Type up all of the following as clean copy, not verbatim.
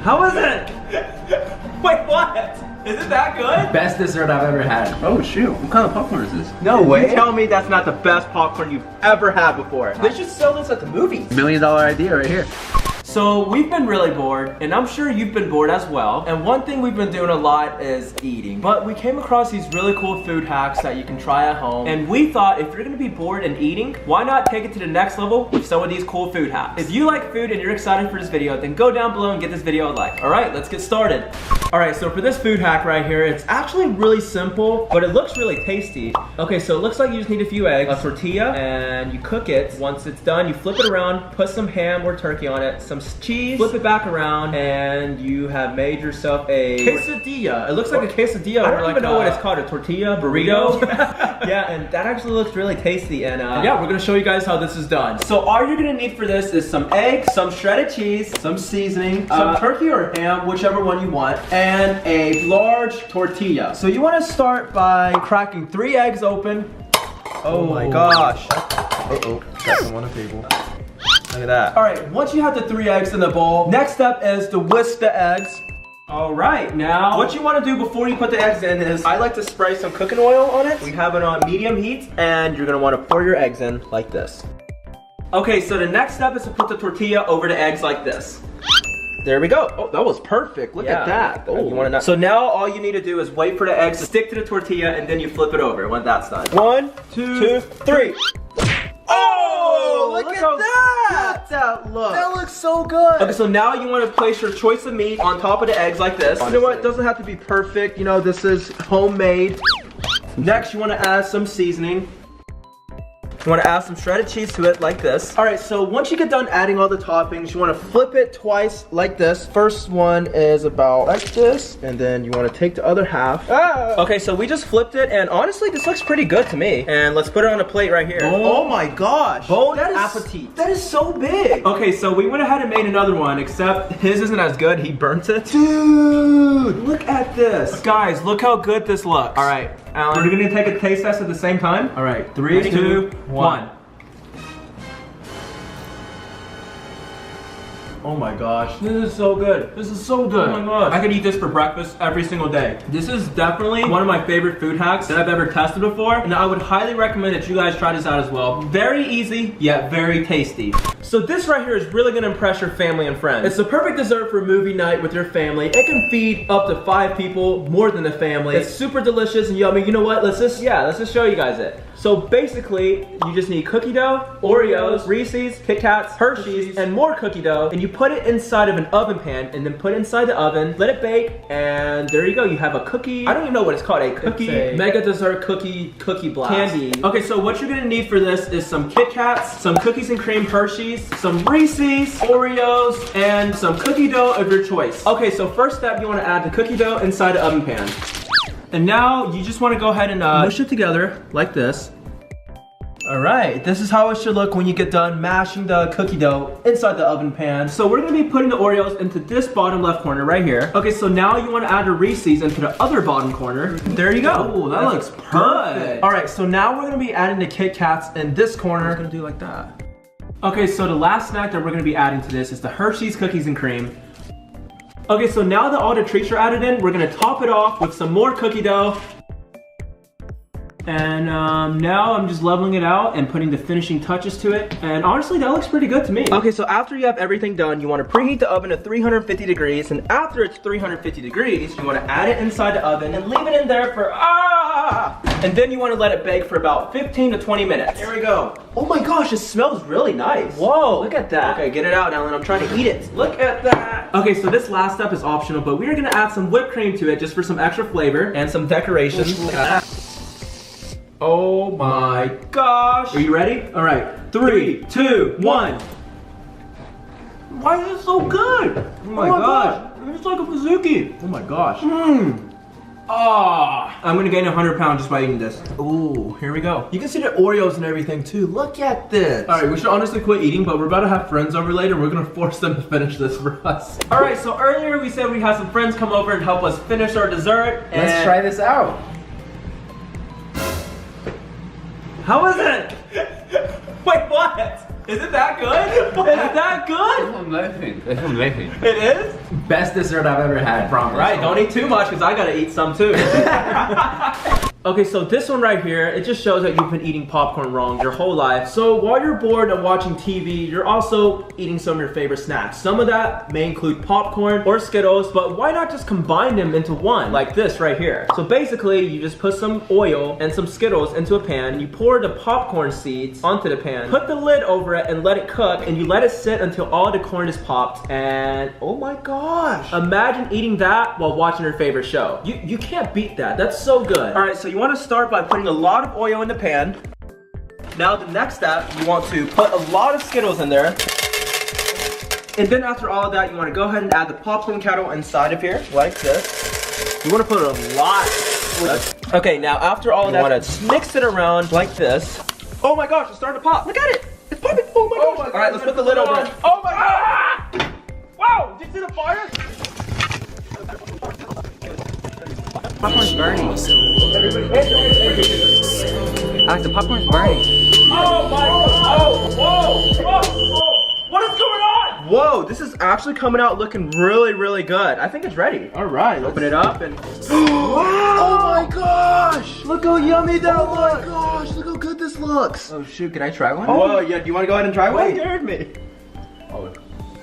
How is it? Wait, what? Is it that good? Best dessert I've ever had. Oh shoot, what kind of popcorn is this? No way. You tell me that's not the best popcorn you've ever had before. They should sell this at the movies. $1 million idea right here. So we've been really bored, and I'm sure you've been bored as well. And one thing we've been doing a lot is eating. But we came across these really cool food hacks that you can try at home. And we thought if you're gonna be bored and eating, why not take it to the next level with some of these cool food hacks? If you like food and you're excited for this video, then go down below and give this video a like. All right, let's get started. All right, so for this food hack right here, it's actually really simple, but it looks really tasty. Okay, so it looks like you just need a few eggs, a tortilla, and you cook it. Once it's done, you flip it around, put some ham or turkey on it, some cheese, flip it back around, and you have made yourself a quesadilla. It looks like a quesadilla. I don't even know what it's called, a tortilla, burrito. Yeah, and that actually looks really tasty. And yeah, we're gonna show you guys how this is done. So all you're gonna need for this is some eggs, some shredded cheese, some seasoning, some turkey or ham, whichever one you want, and a large tortilla. So you wanna start by cracking 3 eggs open. Oh my gosh. Uh-oh, got some on the table. Look at that. All right, once you have the 3 eggs in the bowl, next step is to whisk the eggs. All right, now what you want to do before you put the eggs in is I like to spray some cooking oil on it. We have it on medium heat, and you're gonna want to pour your eggs in like this. Okay, so the next step is to put the tortilla over the eggs like this. There we go. Oh, that was perfect. Look at that. Oh, you want to? So now all you need to do is wait for the eggs to stick to the tortilla, and then you flip it over when that's done. 1, 2, 3. Oh, look at that! That looks so good. Okay, so now you want to place your choice of meat on top of the eggs like this. You know what? It doesn't have to be perfect. You know, this is homemade. Next, you want to add some seasoning. You want to add some shredded cheese to it like this. All right, so once you get done adding all the toppings, you want to flip it twice like this. First one is about like this, and then you want to take the other half. Okay, so we just flipped it, and honestly, this looks pretty good to me. And let's put it on a plate right here. Oh my gosh. Bon appetit. That is so big. Okay, so we went ahead and made another one, except his isn't as good. He burnt it. Dude, look at this. Guys, look how good this looks. All right, Alan, we're gonna take a taste test at the same time. All right, 3, 2, 1. Oh my gosh, this is so good. This is so good. Oh my gosh. I could eat this for breakfast every single day. This is definitely one of my favorite food hacks that I've ever tested before, and I would highly recommend that you guys try this out as well. Very easy, yet very tasty. So this right here is really gonna impress your family and friends. It's the perfect dessert for movie night with your family. It can feed up to 5 people, more than a family. It's super delicious and yummy. You know what? Let's just show you guys it. So basically, you just need cookie dough, Oreos, Reese's, Kit Kats, Hershey's, and more cookie dough, and you put it inside of an oven pan, and then put it inside the oven, let it bake, and there you go. You have a cookie. I don't even know what it's called. A cookie, mega dessert cookie blast. Candy. Okay, so what you're gonna need for this is some Kit Kats, some cookies and cream Hershey's, some Reese's, Oreos, and some cookie dough of your choice. Okay, so first step, you wanna add the cookie dough inside the oven pan. And now you just want to go ahead and mush it together like this. All right, this is how it should look when you get done mashing the cookie dough inside the oven pan. So we're gonna be putting the Oreos into this bottom left corner right here. Okay, so now you want to add the Reese's into the other bottom corner. There you go. Oh, that looks perfect. All right, so now we're gonna be adding the Kit Kats in this corner. I'm gonna do like that. Okay, so the last snack that we're gonna be adding to this is the Hershey's cookies and cream. Okay, so now that all the treats are added in, we're gonna top it off with some more cookie dough. And now I'm just leveling it out and putting the finishing touches to it. And honestly, that looks pretty good to me. Okay, so after you have everything done, you wanna preheat the oven to 350 degrees. And after it's 350 degrees, you wanna add it inside the oven and leave it in there for, and then you wanna let it bake for about 15 to 20 minutes. Here we go. Oh my gosh, it smells really nice. Whoa, look at that. Okay, get it out, Alan. I'm trying to eat it. Look at that. Okay, so this last step is optional, but we are gonna add some whipped cream to it just for some extra flavor and some decorations. Oh my gosh. Are you ready? All right, 3, 2, 1. Why is it so good? Oh my gosh. It's like a Pizookie. Oh my gosh. I'm gonna gain 100 pounds just by eating this. Ooh, here we go. You can see the Oreos and everything too. Look at this. All right, we should honestly quit eating, but we're about to have friends over later. We're gonna force them to finish this for us. All right, so earlier we said we had some friends come over and help us finish our dessert. Let's try this out. How is it? Wait, what? Is it that good? Is it that good? I'm laughing. I'm laughing. It is? Best dessert I've ever had, promise. Right, don't eat too much because I gotta eat some too. Okay, so this one right here, it just shows that you've been eating popcorn wrong your whole life. So while you're bored and watching TV, you're also eating some of your favorite snacks. Some of that may include popcorn or Skittles, but why not just combine them into one, like this right here? So basically, you just put some oil and some Skittles into a pan, and you pour the popcorn seeds onto the pan, put the lid over it and let it cook, and you let it sit until all the corn is popped, and oh my gosh. Imagine eating that while watching your favorite show. You can't beat that, that's so good. All right, so you want to start by putting a lot of oil in the pan. Now the next step, you want to put a lot of Skittles in there. And then after all of that, you want to go ahead and add the popcorn kettle inside of here, like this. You want to put a lot. Okay, now after all of that, you want to mix it around like this. Oh my gosh, it's starting to pop. Look at it. It's popping. Oh my gosh. All right, let's put the lid over it. Oh my god. Wow, did you see the fire? Popcorn's burning. Alex, the popcorn's burning. Oh my god! Oh, whoa! Whoa! Whoa! What is going on? Whoa, this is actually coming out looking really, really good. I think it's ready. All right, open it up and... Oh my gosh! Look how yummy that looks! Oh my gosh, look how good this looks! Oh shoot, can I try one? Oh, yeah, do you want to go ahead and try one? You scared me. Oh.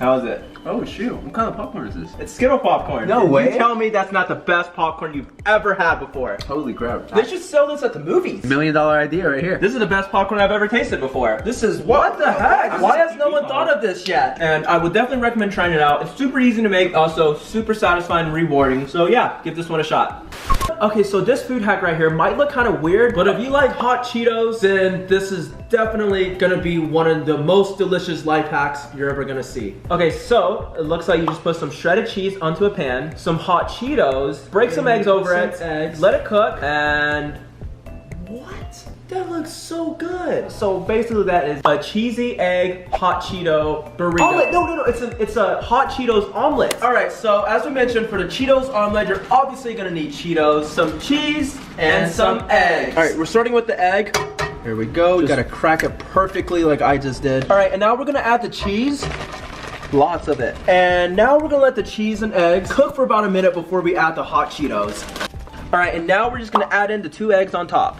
How is it? Oh shoot, what kind of popcorn is this? It's Skittle popcorn. No way. You tell me that's not the best popcorn you've ever had before. Holy crap. They should sell this at the movies. $1 million idea right here. This is the best popcorn I've ever tasted before. This is what the heck? Why has no one thought of this yet? And I would definitely recommend trying it out. It's super easy to make, also super satisfying and rewarding. So yeah, give this one a shot. Okay, so this food hack right here might look kind of weird, but if you like hot Cheetos, then this is definitely gonna be one of the most delicious life hacks you're ever gonna see. Okay, so it looks like you just put some shredded cheese onto a pan, some hot Cheetos, break some eggs over it, let it cook, and what? That looks so good. So basically that is a cheesy egg hot Cheeto burrito. Omelet, no, it's a hot Cheetos omelet. All right, so as we mentioned, for the Cheetos omelet, you're obviously gonna need Cheetos, some cheese, and some eggs. All right, we're starting with the egg. Here we go, we gotta crack it perfectly like I just did. All right, and now we're gonna add the cheese. Lots of it. And now we're gonna let the cheese and eggs cook for about a minute before we add the hot Cheetos. All right, and now we're just gonna add in the 2 eggs on top.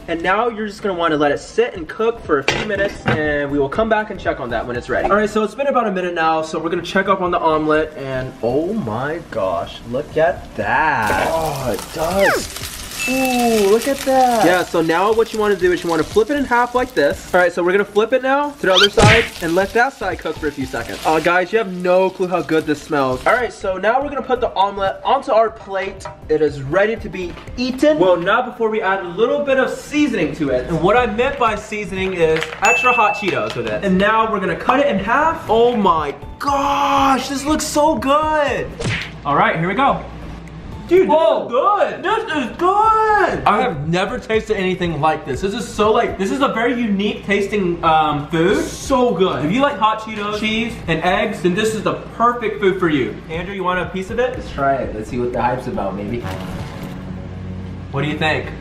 And now you're just gonna wanna let it sit and cook for a few minutes, and we will come back and check on that when it's ready. All right, so it's been about a minute now, so we're gonna check up on the omelet, and oh my gosh, look at that. Oh, it does. Ooh, look at that. Yeah, so now what you want to do is you want to flip it in half like this. All right, so we're going to flip it now to the other side and let that side cook for a few seconds. Guys, you have no clue how good this smells. All right, so now we're going to put the omelet onto our plate. It is ready to be eaten. Well, not before we add a little bit of seasoning to it. And what I meant by seasoning is extra hot Cheetos with it. And now we're going to cut it in half. Oh my gosh, this looks so good. All right, here we go. Dude, this is good. This is good. I have never tasted anything like this. This is so this is a very unique tasting food. So good. If you like hot Cheetos, cheese, and eggs, then this is the perfect food for you. Andrew, you want a piece of it? Let's try it. Let's see what the hype's about, maybe. What do you think?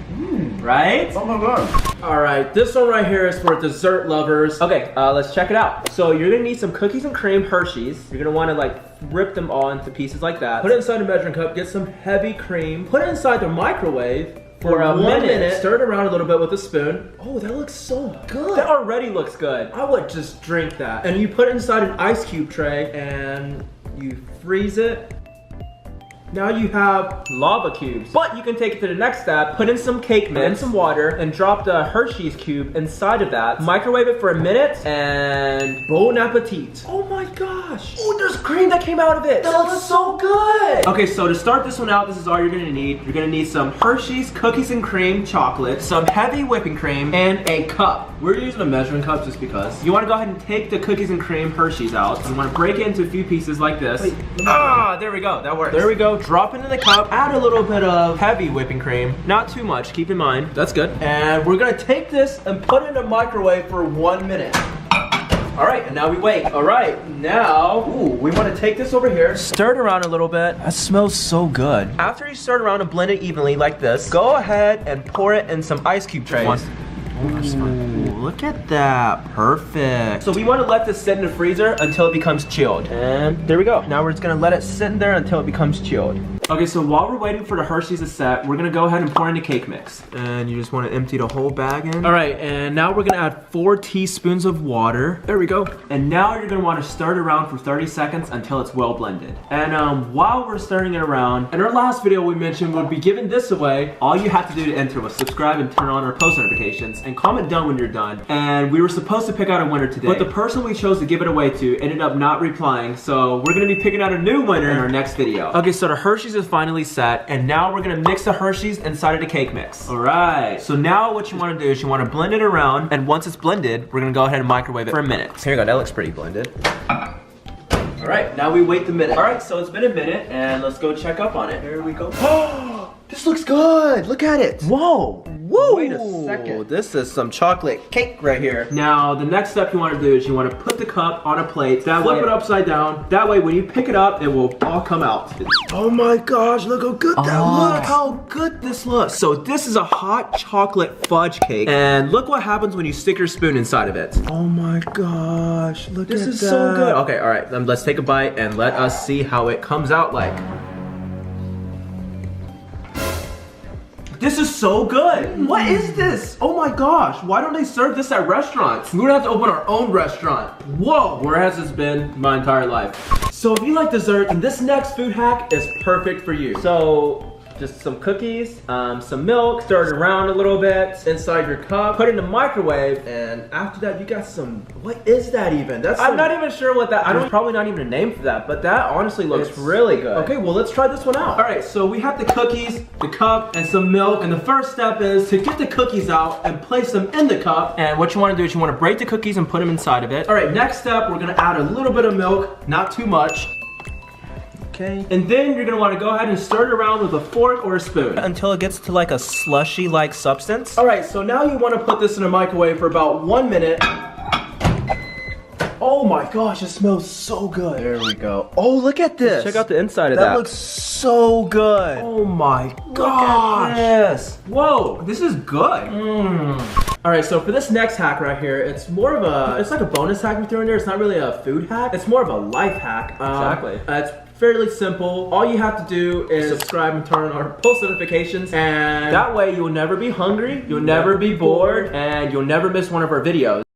Right? Oh my god. All right, this one right here is for dessert lovers. Okay, let's check it out. So you're gonna need some cookies and cream Hershey's. You're gonna wanna rip them all into pieces like that. Put it inside a measuring cup, get some heavy cream, put it inside the microwave for a minute. Stir it around a little bit with a spoon. Oh, that looks so good. That already looks good. I would just drink that. And you put it inside an ice cube tray and you freeze it. Now you have lava cubes. But you can take it to the next step, put in some cake mix and some water, and drop the Hershey's cube inside of that. Microwave it for a minute, and bon appetit. Oh my gosh. Oh, there's cream that came out of it. That looks so good. Okay, so to start this one out, this is all you're gonna need. You're gonna need some Hershey's cookies and cream chocolate, some heavy whipping cream, and a cup. We're using a measuring cup just because. You wanna go ahead and take the cookies and cream Hershey's out. You wanna break it into a few pieces like this. Wait, there we go, that works. There we go. Drop it in the cup, add a little bit of heavy whipping cream, not too much, keep in mind. That's good. And we're gonna take this and put it in the microwave for 1 minute. All right, and now we wait. All right, now, we wanna take this over here, stir it around a little bit. That smells so good. After you stir it around and blend it evenly like this, go ahead and pour it in some ice cube trays. Ooh, look at that. Perfect. So we want to let this sit in the freezer until it becomes chilled. And there we go. Now we're just gonna let it sit in there until it becomes chilled. Okay, so while we're waiting for the Hershey's to set, we're gonna go ahead and pour in the cake mix. And you just wanna empty the whole bag in. All right, and now we're gonna add 4 teaspoons of water. There we go. And now you're gonna wanna stir it around for 30 seconds until it's well blended. And while we're stirring it around, in our last video we mentioned we'll be giving this away. All you have to do to enter was subscribe and turn on our post notifications and comment done when you're done. And we were supposed to pick out a winner today, but the person we chose to give it away to ended up not replying, so we're gonna be picking out a new winner in our next video. Okay, so the Hershey's is finally set, and now we're gonna mix the Hershey's inside of the cake mix. All right, so now what you wanna do is you wanna blend it around, and once it's blended, we're gonna go ahead and microwave it for a minute. Here you go, that looks pretty blended. All right, now we wait the minute. All right, so it's been a minute, and let's go check up on it. Here we go. Oh, this looks good. Look at it. Whoa. Whoa. Wait a second. This is some chocolate cake right here. Now, the next step you want to do is you want to put the cup on a plate. Flip it upside down. That way, when you pick it up, it will all come out. Oh my gosh, look how good that looks. Look how good this looks. So this is a hot chocolate fudge cake. And look what happens when you stick your spoon inside of it. Oh my gosh, look at that. This is so good. Okay, all right, then let's take a bite and let us see how it comes out like. This is so good. What is this? Oh my gosh, why don't they serve this at restaurants? We're gonna have to open our own restaurant. Whoa, where has this been my entire life? So if you like dessert, then this next food hack is perfect for you. So, just some cookies, some milk, stir it around a little bit inside your cup, put it in the microwave, and after that you got some, what is that even? I'm not even sure what that, there's probably not even a name for that, but that honestly looks really good. Okay, well let's try this one out. All right, so we have the cookies, the cup, and some milk, and the first step is to get the cookies out and place them in the cup, and what you wanna do is you wanna break the cookies and put them inside of it. All right, next step, we're gonna add a little bit of milk, not too much. Okay. And then you're gonna wanna go ahead and stir it around with a fork or a spoon until it gets to like a slushy-like substance. All right, so now you wanna put this in a microwave for about 1 minute. Oh my gosh, it smells so good. There we go. Oh, look at this. Check out the inside of that. That looks so good. Oh my gosh. Look at this. Whoa, this is good. All right, so for this next hack right here, it's more of a, it's like a bonus hack we threw in there. It's not really a food hack. It's more of a life hack. Exactly. It's fairly simple. All you have to do is subscribe and turn on our post notifications, and that way you'll never be hungry, you'll never be bored, and you'll never miss one of our videos.